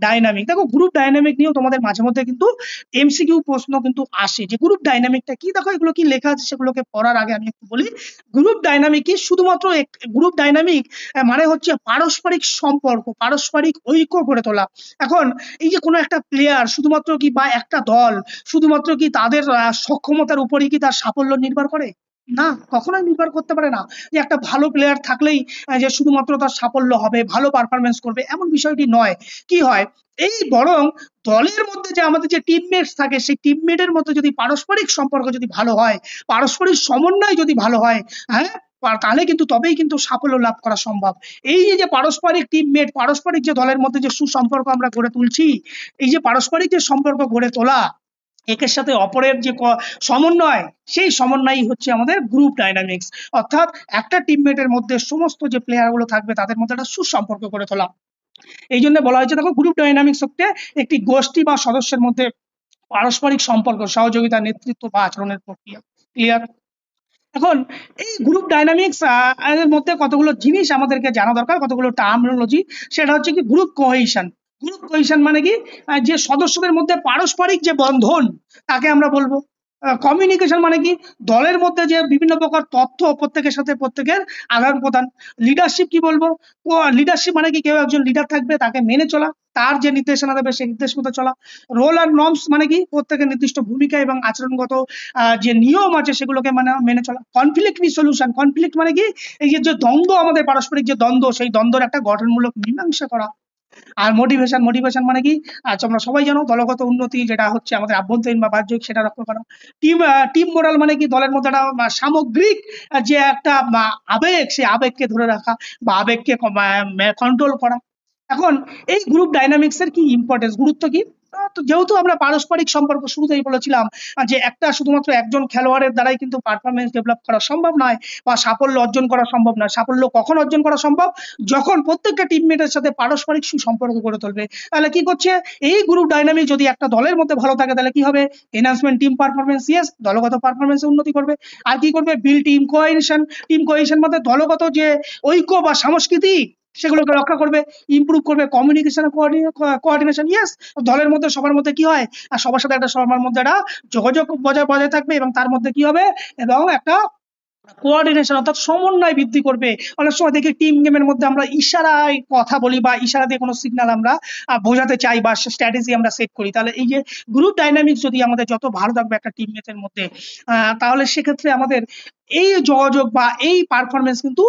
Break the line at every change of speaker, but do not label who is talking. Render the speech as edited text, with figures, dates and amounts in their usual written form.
Dynamic. দেখো group dynamic নিয়েও তোমাদের মাঝে মধ্যে কিন্তু এমসিকিউ প্রশ্ন কিন্তু আসে যে গ্রুপ ডাইনামিকটা কি। দেখো এগুলো কি লেখা আছে সেগুলোকে পড়ার আগে আমি একটু বলি। গ্রুপ ডাইনামিক কি, শুধুমাত্র গ্রুপ ডাইনামিক মানে হচ্ছে পারস্পরিক সম্পর্ক, পারস্পরিক ঐক্য গড়ে তোলা। এখন এই যে কোনো একটা প্লেয়ার শুধুমাত্র কি, বা একটা দল শুধুমাত্র কি তাদের সক্ষমতার উপরই কি তার সাফল্য নির্ভর করে? না, কখনোই নির্ভর করতে পারে না। যে একটা ভালো প্লেয়ার থাকলেই যে শুধুমাত্র তার সাফল্য হবে, ভালো পারফরমেন্স করবে, এমন বিষয়টি নয়। কি হয়, এই বরং দলের মধ্যে যে আমাদের যে টিমমেটস থাকে সেই টিমমেটের মধ্যে যদি পারস্পরিক সম্পর্ক যদি ভালো হয়, পারস্পরিক সমন্বয় যদি ভালো হয়, হ্যাঁ, তাহলে কিন্তু তবেই কিন্তু সাফল্য লাভ করা সম্ভব। এই যে পারস্পরিক টিমমেট, পারস্পরিক যে দলের মধ্যে যে সুসম্পর্ক আমরা গড়ে তুলছি, এই যে পারস্পরিক যে সম্পর্ক গড়ে তোলা, একের সাথে অপরের যে সমন্বয়, সেই সমন্বয়ই হচ্ছে আমাদের গ্রুপ ডাইনামিক্স। অর্থাৎ একটা টিমমেটের মধ্যে সমস্ত যে প্লেয়ার গুলো থাকবে তাদের মধ্যে একটা সুসম্পর্ক গড়ে তোলা। এই জন্য বলা হয়েছে দেখো গ্রুপ ডাইনামিক্স হচ্ছে একটি গোষ্ঠী বা সদস্যের মধ্যে পারস্পরিক সম্পর্ক, সহযোগিতা, নেতৃত্ব বা আচরণের প্রক্রিয়া। ক্লিয়ার? এখন এই গ্রুপ ডাইনামিক্স এর মধ্যে কতগুলো জিনিস আমাদেরকে জানা দরকার, কতগুলো টার্মিনোলজি। সেটা হচ্ছে কি গ্রুপ কোহেশন। গ্রুপ কোহেশন মানে কি, যে সদস্যদের মধ্যে পারস্পরিক যে বন্ধন তাকে আমরা বলবো। কমিউনিকেশন মানে কি, দলের মধ্যে যে বিভিন্ন প্রকার তথ্য প্রত্যেকের সাথে প্রত্যেকের আদান প্রদান। লিডারশিপ কি বলবো, লিডারশিপ মানে কি কেউ একজন লিডার থাকবে, তাকে মেনে চলা, তার যে নির্দেশনা দেবে সেই নির্দেশ মতো চলা। রোল আর নর্মস মানে কি প্রত্যেকের নির্দিষ্ট ভূমিকা এবং আচরণগত যে নিয়ম আছে সেগুলোকে মানে মেনে চলা। কনফ্লিক্ট রিসলিউশন, কনফ্লিক্ট মানে কি এই যে দ্বন্দ্ব, আমাদের পারস্পরিক যে দ্বন্দ্ব, সেই দ্বন্দ্বের একটা গঠনমূলক মীমাংসা করা। আর মোটিভেশন, মোটিভেশন মানে কি, আচ্ছা আমরা সবাই জানো দলগত উন্নতি, যেটা হচ্ছে আমাদের আভ্যন্তরীণ বা বাহ্যিক, সেটা রক্ষা করা। টিম টিম মোরাল মানে কি দলের মধ্যে একটা সামগ্রিক যে একটা আবেগ, সেই আবেগকে ধরে রাখা বা আবেগকে কন্ট্রোল করা। এখন এই গ্রুপ ডাইনামিক্স এর কি ইম্পর্টেন্স, গুরুত্ব কি? তো যেহেতু আমরা পারস্পরিক সম্পর্ক শুরুতেই বলেছিলাম যে একটা শুধুমাত্র একজন খেলোয়াড়ের দ্বারাই কিন্তু পারফরমেন্স ডেভেলপ করা সম্ভব নয় বা সাফল্য অর্জন করা সম্ভব নয়। সাফল্য কখন অর্জন করা সম্ভব, যখন প্রত্যেকটা টিমমেটের সাথে পারস্পরিক সুসম্পর্ক গড়ে তুলবে। তাহলে কি করছে, এই গ্রুপ ডাইনামিক যদি একটা দলের মধ্যে ভালো থাকে তাহলে কি হবে, এনহান্সমেন্ট টিম পারফরমেন্স, ইয়েস, দলগত পারফরমেন্সে উন্নতি করবে। আর কি করবে, বিল টিম কোহেশন। টিম কোহেশন মানে দলগত যে ঐক্য বা সংস্কৃতি, সেগুলোকে রক্ষা করবে, ইমপ্রুভ করবে কমিউনিকেশন, কোঅর্ডিনেশন, ইয়েস। দলের মধ্যে সবার মধ্যে কি হয়, আর সবার সাথে একটা সবার মধ্যে একটা যোগাযোগ বজায় থাকবে এবং তার মধ্যে কি হবে, এবং একটা কোঅর্ডিনেশন অর্থাৎ সমন্বয় বৃদ্ধি করবে। অনেক সময় দেখি টিম গেমের মধ্যে আমরা ইশারায় কথা বলি বা ইশারা দিয়ে কোনো সিগন্যাল আমরা বোঝাতে চাই বা স্ট্র্যাটেজি আমরা সেট করি। তাহলে এই যে গ্রুপ ডাইনামিক্স যদি আমাদের যত ভালো থাকবে একটা টিমমেটের মধ্যে, তাহলে সেক্ষেত্রে আমাদের এই যোগাযোগ বা এই পারফরমেন্স কিন্তু